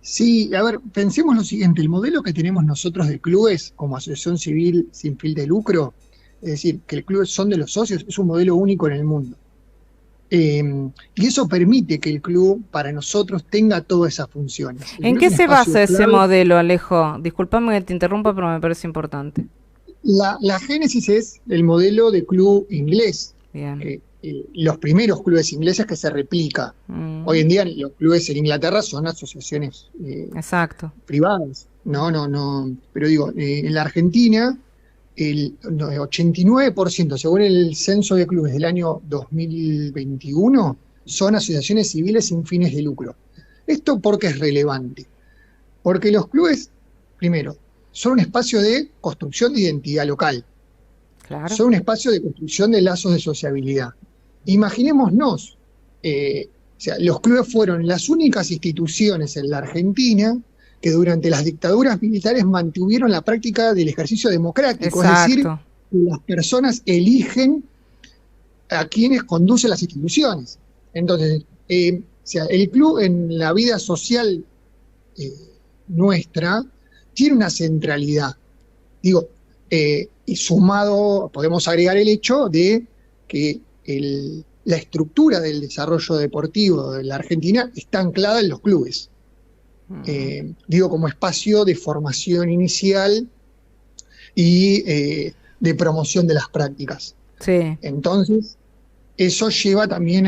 Sí, a ver, pensemos lo siguiente, el modelo que tenemos nosotros de clubes como asociación civil sin fin de lucro, es decir, que el club son de los socios, es un modelo único en el mundo. Y eso permite que el club para nosotros tenga todas esas funciones. ¿En qué se basa ese modelo, Alejo? Disculpame que te interrumpa, pero me parece importante. La génesis es el modelo de club inglés. Bien. Los primeros clubes ingleses que se replica. Hoy en día los clubes en Inglaterra son asociaciones exacto. privadas. No. Pero digo, en la Argentina, el 89%, según el censo de clubes del año 2021, son asociaciones civiles sin fines de lucro. ¿Esto por qué es relevante? Porque los clubes, primero, son un espacio de construcción de identidad local. Claro. Son un espacio de construcción de lazos de sociabilidad. Imaginémonos, los clubes fueron las únicas instituciones en la Argentina que durante las dictaduras militares mantuvieron la práctica del ejercicio democrático. Exacto. Es decir, que las personas eligen a quienes conducen las instituciones. Entonces, el club en la vida social nuestra tiene una centralidad. Digo, y sumado, podemos agregar el hecho de que la estructura del desarrollo deportivo de la Argentina está anclada en los clubes. Digo, como espacio de formación inicial y de promoción de las prácticas. Sí. Entonces, eso lleva también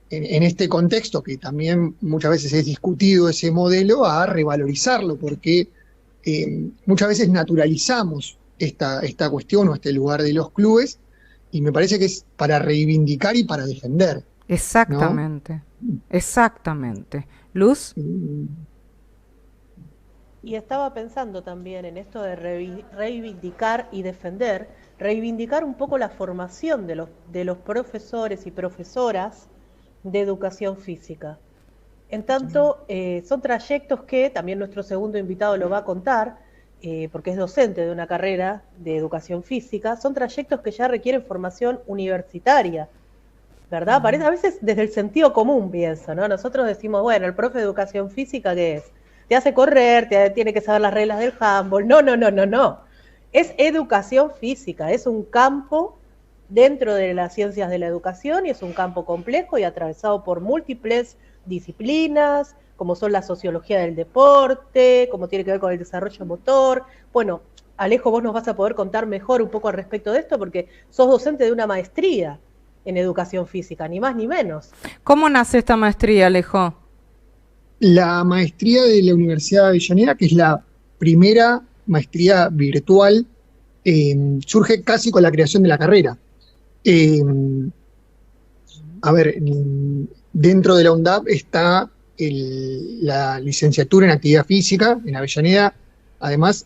en este contexto, que también muchas veces es discutido ese modelo, a revalorizarlo, porque muchas veces naturalizamos esta cuestión o este lugar de los clubes, y me parece que es para reivindicar y para defender. Exactamente, ¿no? Exactamente. Luz. Y estaba pensando también en esto de reivindicar y defender, reivindicar un poco la formación de los profesores y profesoras de educación física. En tanto, son trayectos que también nuestro segundo invitado lo va a contar, porque es docente de una carrera de educación física, son trayectos que ya requieren formación universitaria, ¿verdad? Parece, a veces desde el sentido común pienso, ¿no? Nosotros decimos, bueno, el profe de educación física, ¿qué es? Te hace correr, tiene que saber las reglas del handball. No. Es educación física, es un campo dentro de las ciencias de la educación y es un campo complejo y atravesado por múltiples disciplinas, como son la sociología del deporte, como tiene que ver con el desarrollo motor. Bueno, Alejo, vos nos vas a poder contar mejor un poco al respecto de esto porque sos docente de una maestría en educación física, ni más ni menos. ¿Cómo nace esta maestría, Alejo? La maestría de la Universidad de Avellaneda, que es la primera maestría virtual, surge casi con la creación de la carrera. Dentro de la UNDAP está la licenciatura en actividad física en Avellaneda. Además,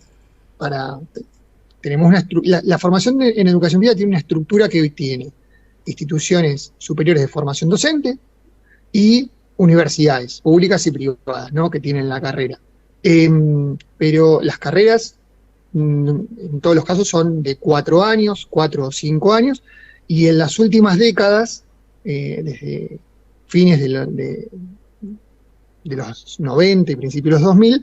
tenemos la formación en educación física tiene una estructura que hoy tiene instituciones superiores de formación docente y universidades públicas y privadas, ¿no?, que tienen la carrera. Pero las carreras, en todos los casos, son de 4 años, 4 o 5 años, y en las últimas décadas, desde fines de los 90 y principios de los 2000,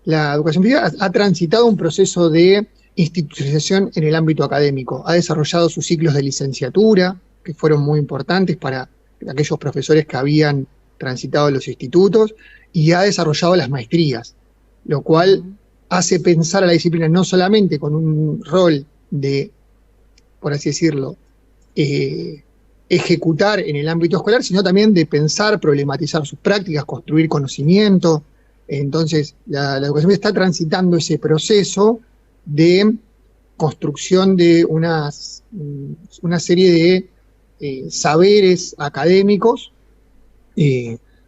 la educación física ha transitado un proceso de institucionalización en el ámbito académico. Ha desarrollado sus ciclos de licenciatura, que fueron muy importantes para aquellos profesores que habían transitado los institutos, y ha desarrollado las maestrías, lo cual hace pensar a la disciplina no solamente con un rol de, por así decirlo, ejecutar en el ámbito escolar, sino también de pensar, problematizar sus prácticas, construir conocimiento. Entonces, la educación está transitando ese proceso de construcción de una serie de saberes académicos.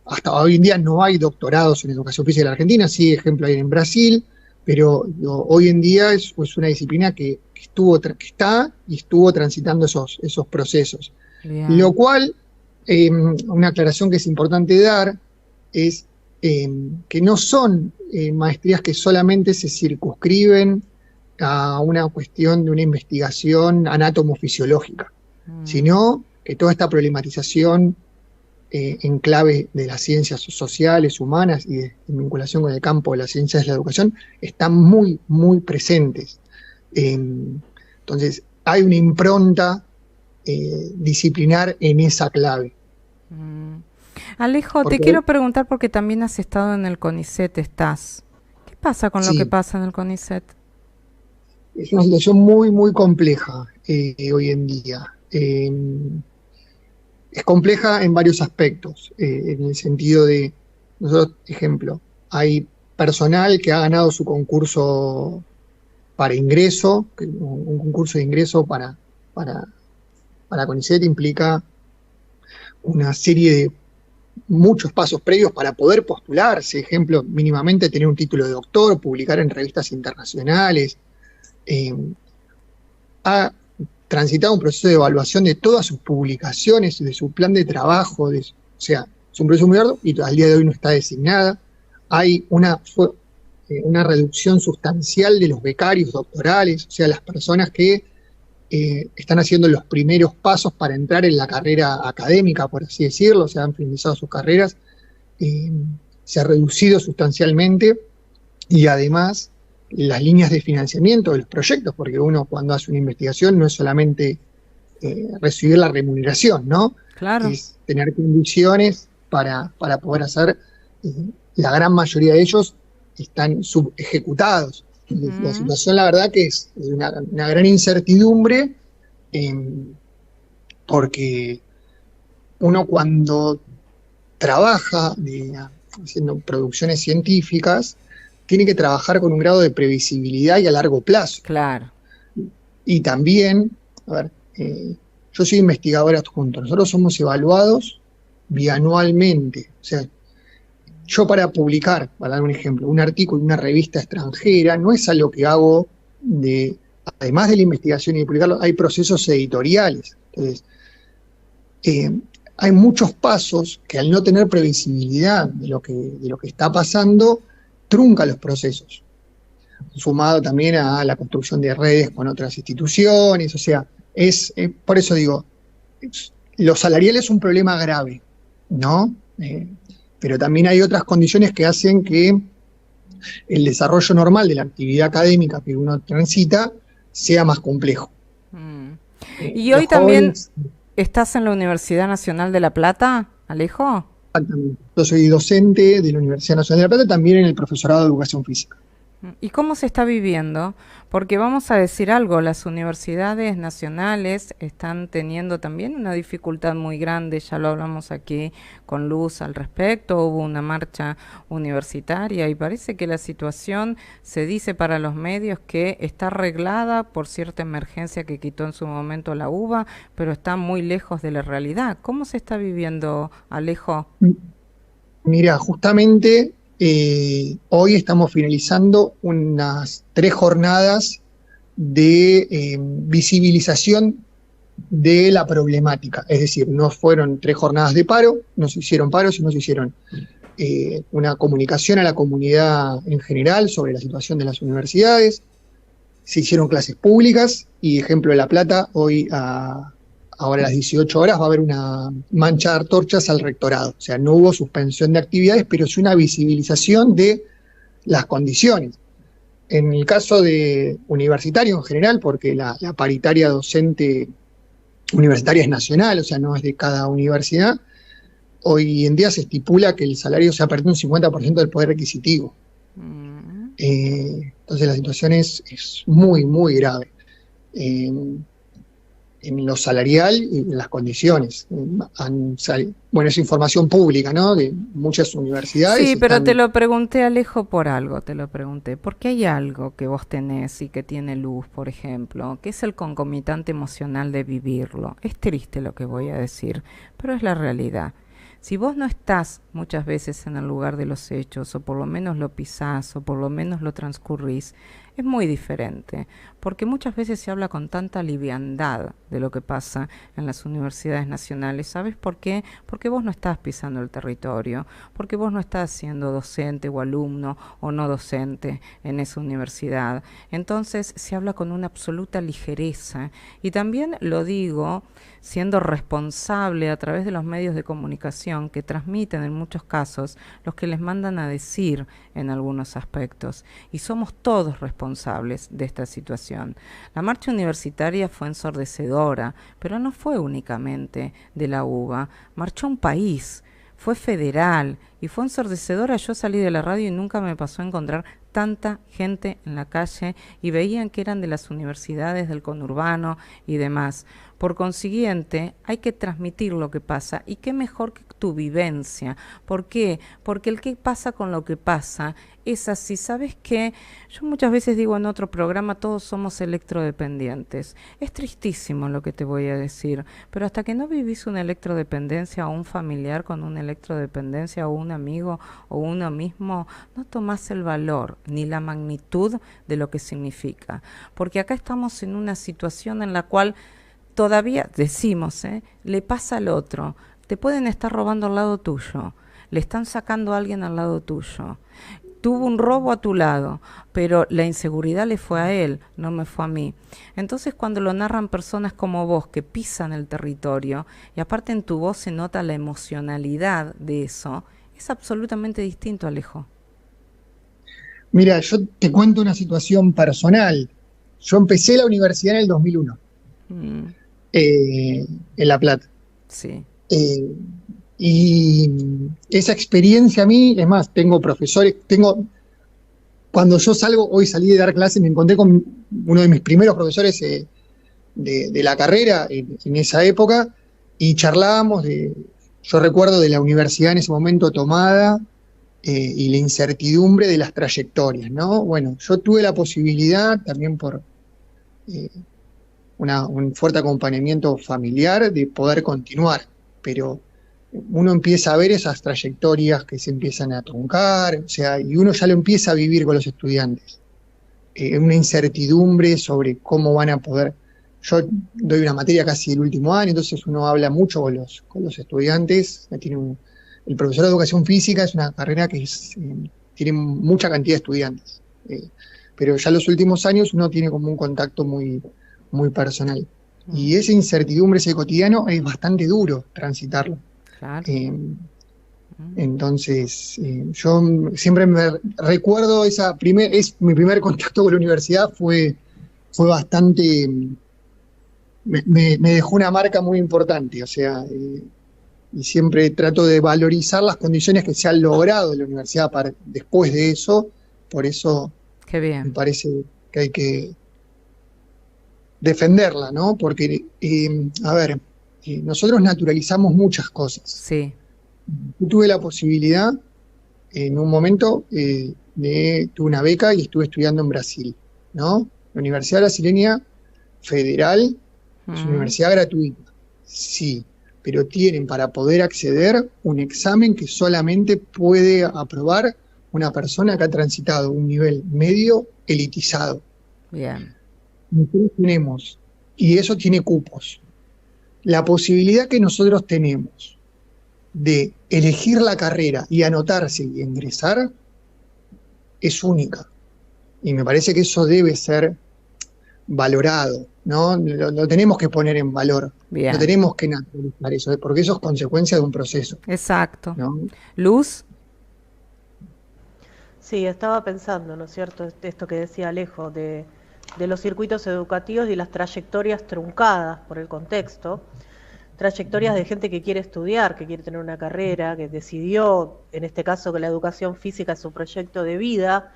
Hasta hoy en día no hay doctorados en educación física en la Argentina, sí, ejemplo hay en Brasil, pero hoy en día es una disciplina que está y estuvo transitando esos procesos. Bien. Lo cual, una aclaración que es importante dar, es que no son maestrías que solamente se circunscriben a una cuestión de una investigación anátomo-fisiológica, sino que toda esta problematización en clave de las ciencias sociales, humanas y de vinculación con el campo de las ciencias de la educación están muy, muy presentes. Entonces, hay una impronta disciplinar en esa clave. Alejo, te quiero preguntar, porque también has estado en el CONICET, ¿qué pasa con lo que pasa en el CONICET? Es una situación muy, muy compleja hoy en día. Es compleja en varios aspectos, en el sentido de, nosotros, ejemplo, hay personal que ha ganado su concurso para ingreso, un concurso de ingreso para CONICET implica una serie de muchos pasos previos para poder postularse, ejemplo, mínimamente tener un título de doctor, publicar en revistas internacionales. Ha transitado un proceso de evaluación de todas sus publicaciones, de su plan de trabajo, o sea, es un proceso muy arduo y al día de hoy no está designada. Hay una reducción sustancial de los becarios doctorales, o sea, las personas que están haciendo los primeros pasos para entrar en la carrera académica, por así decirlo, se han finalizado sus carreras, se ha reducido sustancialmente, y además las líneas de financiamiento de los proyectos, porque uno cuando hace una investigación no es solamente recibir la remuneración, ¿no? Claro. Es tener condiciones para poder hacer, la gran mayoría de ellos están subejecutados. La situación, la verdad, que es una gran incertidumbre, porque uno cuando trabaja haciendo producciones científicas, tiene que trabajar con un grado de previsibilidad y a largo plazo. Claro. Y también, yo soy investigador adjunto, nosotros somos evaluados bianualmente. O sea, yo para publicar, para dar un ejemplo, un artículo en una revista extranjera, no es algo que hago además de la investigación y de publicarlo, hay procesos editoriales. Entonces, hay muchos pasos que al no tener previsibilidad de lo que está pasando, trunca los procesos, sumado también a la construcción de redes con otras instituciones. O sea, por eso digo, lo salarial es un problema grave, ¿no? Pero también hay otras condiciones que hacen que el desarrollo normal de la actividad académica que uno transita sea más complejo. ¿Y hoy también estás en la Universidad Nacional de La Plata, Alejo? Exactamente. Yo soy docente de la Universidad Nacional de La Plata, también en el profesorado de Educación Física. ¿Y cómo se está viviendo? Porque vamos a decir algo, las universidades nacionales están teniendo también una dificultad muy grande, ya lo hablamos aquí con Luz al respecto, hubo una marcha universitaria y parece que la situación, se dice para los medios, que está arreglada por cierta emergencia que quitó en su momento la UBA, pero está muy lejos de la realidad. ¿Cómo se está viviendo, Alejo? Mira, justamente hoy estamos finalizando unas 3 jornadas de visibilización de la problemática. Es decir, no fueron 3 jornadas de paro, no se hicieron paros, sino se hicieron una comunicación a la comunidad en general sobre la situación de las universidades. Se hicieron clases públicas y, ejemplo de La Plata, ahora a las 18 horas va a haber una mancha de antorchas al rectorado. O sea, no hubo suspensión de actividades, pero es una visibilización de las condiciones. En el caso de universitario en general, porque la paritaria docente universitaria es nacional, o sea, no es de cada universidad, hoy en día se estipula que el salario se ha perdido un 50% del poder adquisitivo. Entonces la situación es muy, muy grave. En lo salarial y en las condiciones. Bueno, es información pública, ¿no? De muchas universidades. Sí, pero te lo pregunté, Alejo, por algo, te lo pregunté. Porque hay algo que vos tenés y que tiene Luz, por ejemplo, que es el concomitante emocional de vivirlo. Es triste lo que voy a decir, pero es la realidad. Si vos no estás muchas veces en el lugar de los hechos, o por lo menos lo pisás, o por lo menos lo transcurrís, es muy diferente, porque muchas veces se habla con tanta liviandad de lo que pasa en las universidades nacionales. ¿Sabes por qué? Porque vos no estás pisando el territorio, porque vos no estás siendo docente o alumno o no docente en esa universidad. Entonces se habla con una absoluta ligereza, y también lo digo siendo responsable a través de los medios de comunicación que transmiten en muchos casos los que les mandan a decir en algunos aspectos, y somos todos responsables de esta situación. La marcha universitaria fue ensordecedora, pero no fue únicamente de la UBA, marchó un país, fue federal y fue ensordecedora. Yo salí de la radio y nunca me pasó a encontrar tanta gente en la calle, y veían que eran de las universidades del conurbano y demás. Por consiguiente, hay que transmitir lo que pasa, y qué mejor que tu vivencia. ¿Por qué? Porque el qué pasa con lo que pasa es así. ¿Sabes qué? Yo muchas veces digo en otro programa, todos somos electrodependientes. Es tristísimo lo que te voy a decir, pero hasta que no vivís una electrodependencia, o un familiar con una electrodependencia, o un amigo, o uno mismo, no tomás el valor ni la magnitud de lo que significa. Porque acá estamos en una situación en la cual todavía decimos, le pasa al otro, te pueden estar robando al lado tuyo, le están sacando a alguien al lado tuyo, tuvo un robo a tu lado, pero la inseguridad le fue a él, no me fue a mí. Entonces, cuando lo narran personas como vos, que pisan el territorio, y aparte en tu voz se nota la emocionalidad de eso, es absolutamente distinto, Alejo. Mira, yo te cuento una situación personal. Yo empecé la universidad en el 2001. En La Plata. Sí. Y esa experiencia a mí, es más, tengo profesores, cuando yo hoy salí de dar clases, me encontré con uno de mis primeros profesores de la carrera en esa época, y charlábamos yo recuerdo de la universidad en ese momento tomada, y la incertidumbre de las trayectorias, ¿no? Bueno, yo tuve la posibilidad, también por un fuerte acompañamiento familiar, de poder continuar, pero uno empieza a ver esas trayectorias que se empiezan a truncar, o sea, y uno ya lo empieza a vivir con los estudiantes. Una incertidumbre sobre cómo van a poder. Yo doy una materia casi del último año, entonces uno habla mucho con los estudiantes. El profesor de educación física es una carrera que tiene mucha cantidad de estudiantes, pero ya en los últimos años uno tiene como un contacto muy, muy personal. Y esa incertidumbre, ese cotidiano, es bastante duro transitarlo. Claro. Entonces, yo siempre me recuerdo es mi primer contacto con la universidad, fue bastante, me dejó una marca muy importante, o sea, y siempre trato de valorizar las condiciones que se han logrado en la universidad después de eso. Por eso Qué bien. Me parece que hay que defenderla, ¿no? Porque, nosotros naturalizamos muchas cosas. Sí. Yo tuve la posibilidad, en un momento, tuve una beca y estuve estudiando en Brasil, ¿no? La Universidad Brasileña Federal es una universidad gratuita, sí, pero tienen para poder acceder un examen que solamente puede aprobar una persona que ha transitado un nivel medio elitizado. Bien. Nosotros tenemos, y eso tiene cupos, la posibilidad que nosotros tenemos de elegir la carrera y anotarse y ingresar es única. Y me parece que eso debe ser valorado, ¿no? Lo tenemos que poner en valor. Bien. No tenemos que naturalizar eso, porque eso es consecuencia de un proceso. Exacto. ¿No? Luz. Sí, estaba pensando, ¿no es cierto?, esto que decía Alejo, de los circuitos educativos y las trayectorias truncadas por el contexto, trayectorias de gente que quiere estudiar, que quiere tener una carrera, que decidió, en este caso, que la educación física es su proyecto de vida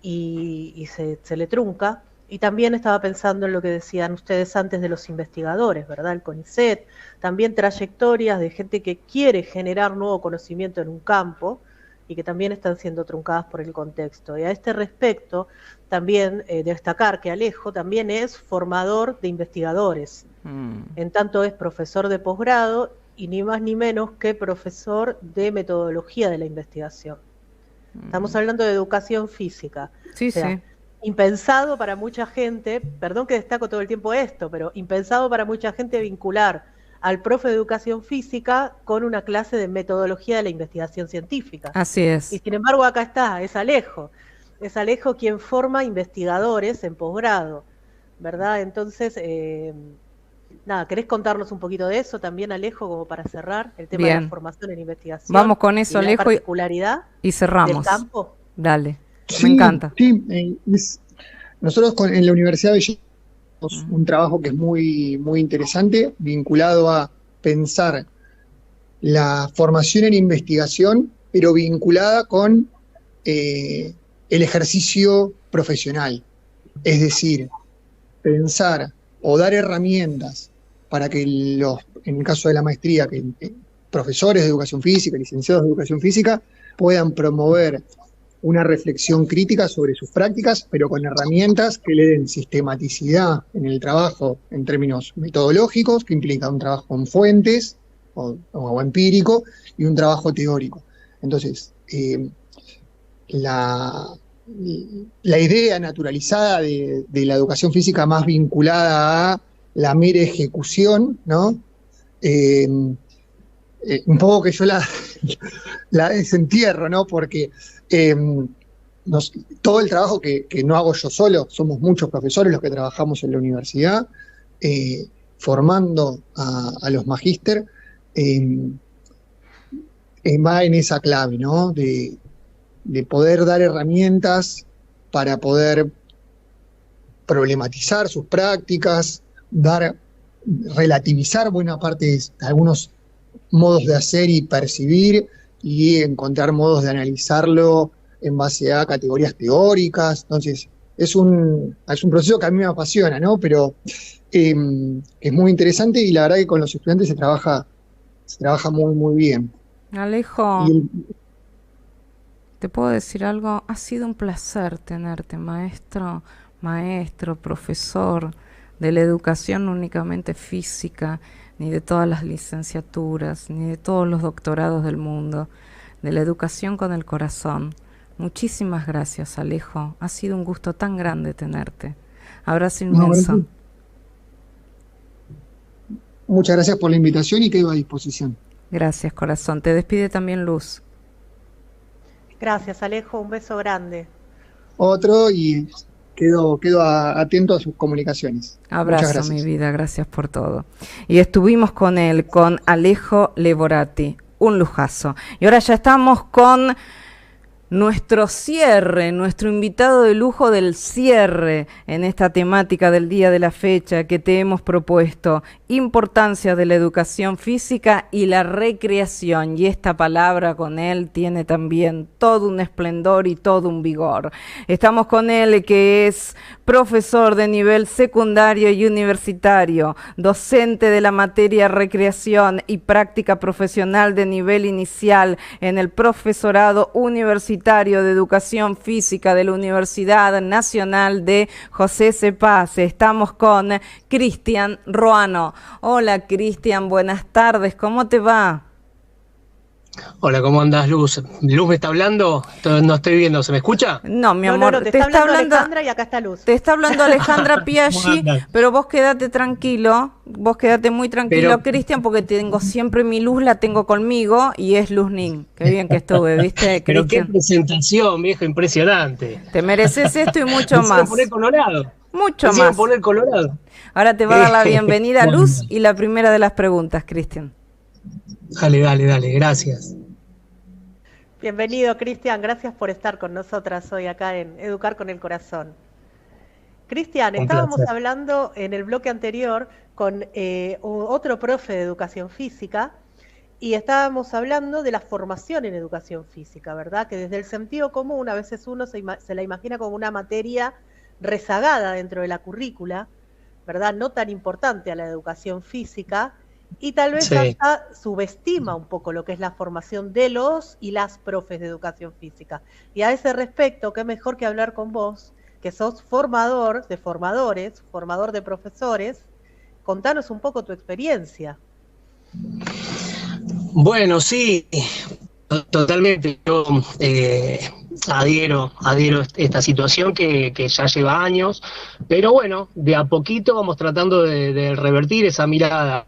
y se le trunca. Y también estaba pensando en lo que decían ustedes antes de los investigadores, ¿verdad? El CONICET, también trayectorias de gente que quiere generar nuevo conocimiento en un campo y que también están siendo truncadas por el contexto. Y a este respecto, también destacar que Alejo también es formador de investigadores, en tanto es profesor de posgrado y ni más ni menos que profesor de metodología de la investigación. Estamos hablando de educación física. Sí, o sea, sí. Impensado para mucha gente, perdón que destaco todo el tiempo esto, pero impensado para mucha gente vincular al profe de educación física con una clase de metodología de la investigación científica. Así es. Y sin embargo acá está, es Alejo quien forma investigadores en posgrado, ¿verdad? Entonces, nada, ¿querés contarnos un poquito de eso también, Alejo, como para cerrar el tema de la formación en investigación? Vamos con eso, y Alejo, la particularidad y cerramos. del campo. Dale, sí, me encanta. Sí, nosotros en la Universidad de Bellavista tenemos un trabajo que es muy, muy interesante, vinculado a pensar la formación en investigación, pero vinculada con el ejercicio profesional. Es decir, pensar o dar herramientas para que en el caso de la maestría, que profesores de educación física, licenciados de educación física, puedan promover una reflexión crítica sobre sus prácticas, pero con herramientas que le den sistematicidad en el trabajo en términos metodológicos, que implica un trabajo con fuentes o empírico, y un trabajo teórico. Entonces, la idea naturalizada de la educación física más vinculada a la mera ejecución, ¿no? Un poco que yo la desentierro, ¿no? Porque todo el trabajo que no hago yo solo, somos muchos profesores los que trabajamos en la universidad, formando a los magíster, va en esa clave, ¿no? De poder dar herramientas para poder problematizar sus prácticas, relativizar buena parte de algunos modos de hacer y percibir, y encontrar modos de analizarlo en base a categorías teóricas. Entonces, es un proceso que a mí me apasiona, ¿no? Pero es muy interesante, y la verdad que con los estudiantes se trabaja muy, muy bien. Alejo, ¿te puedo decir algo? Ha sido un placer tenerte, maestro, profesor de la educación, no únicamente física, ni de todas las licenciaturas, ni de todos los doctorados del mundo, de la educación con el corazón. Muchísimas gracias, Alejo. Ha sido un gusto tan grande tenerte. Abrazo inmenso. Muchas gracias por la invitación y quedo a disposición. Gracias, corazón. Te despide también Luz. Gracias, Alejo. Un beso grande. Otro, y quedo atento a sus comunicaciones. Abrazo, mi vida, gracias por todo. Y estuvimos con él, con Alejo Levorati, un lujazo. Y ahora ya estamos con nuestro cierre, nuestro invitado de lujo del cierre en esta temática del día de la fecha que te hemos propuesto: importancia de la educación física y la recreación. Y esta palabra con él tiene también todo un esplendor y todo un vigor. Estamos con él, que es profesor de nivel secundario y universitario, docente de la materia recreación y práctica profesional de nivel inicial en el profesorado universitario de educación física de la Universidad Nacional de José C. Paz. Estamos con Cristian Ruano. Hola, Cristian, buenas tardes, ¿cómo te va? Hola, ¿cómo andás, Luz? ¿Luz me está hablando? No estoy viendo, ¿se me escucha? No, mi No, amor, te está hablando Alejandra y acá está Luz. Te está hablando Alejandra ¿Cómo Piaggi, andan? pero vos quédate tranquilo, vos quédate muy tranquilo, Cristian, porque tengo siempre mi Luz, la tengo conmigo, y es Luz Nin. Qué bien que estuve, ¿viste, Pero qué Cristian? presentación, viejo, impresionante. Te mereces esto y mucho Me hicieron más. poner colorado. Mucho Me hicieron más. poner colorado. Ahora te va a dar la bienvenida a Bueno, Luz y la primera de las preguntas, Cristian. dale, gracias. Bienvenido, Cristian. Gracias por estar con nosotras hoy acá en Educar con el Corazón. Cristian, Un estábamos placer. hablando en el bloque anterior con otro profe de educación física y estábamos hablando de la formación en educación física, ¿verdad? Que desde el sentido común a veces uno se la imagina como una materia rezagada dentro de la currícula, ¿verdad? No tan importante a la educación física. Y tal vez Sí. hasta subestima un poco lo que es la formación de los y las profes de educación física. Y a ese respecto, qué mejor que hablar con vos, que sos formador de formadores, formador de profesores. Contanos un poco tu experiencia. Bueno, sí, totalmente. Yo adhiero a esta situación que ya lleva años, pero bueno, de a poquito vamos tratando de revertir esa mirada.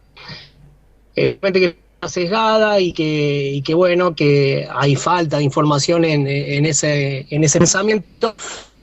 Realmente que está sesgada y que bueno, que hay falta de información en ese pensamiento.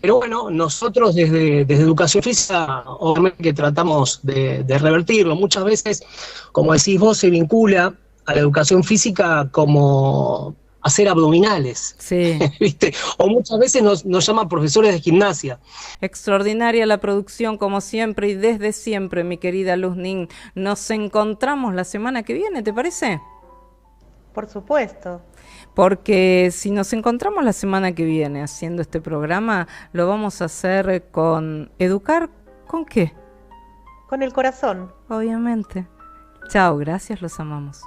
Pero bueno, nosotros desde Educación Física, obviamente que tratamos de revertirlo. Muchas veces, como decís vos, se vincula a la educación física como hacer abdominales, Sí. ¿viste? O muchas veces nos llaman profesores de gimnasia. Extraordinaria la producción, como siempre y desde siempre, mi querida Luz Nin. Nos encontramos la semana que viene, ¿te parece? Por supuesto. Porque si nos encontramos la semana que viene haciendo este programa, lo vamos a hacer con educar, ¿con qué? Con el corazón. Obviamente. Chao, gracias, los amamos.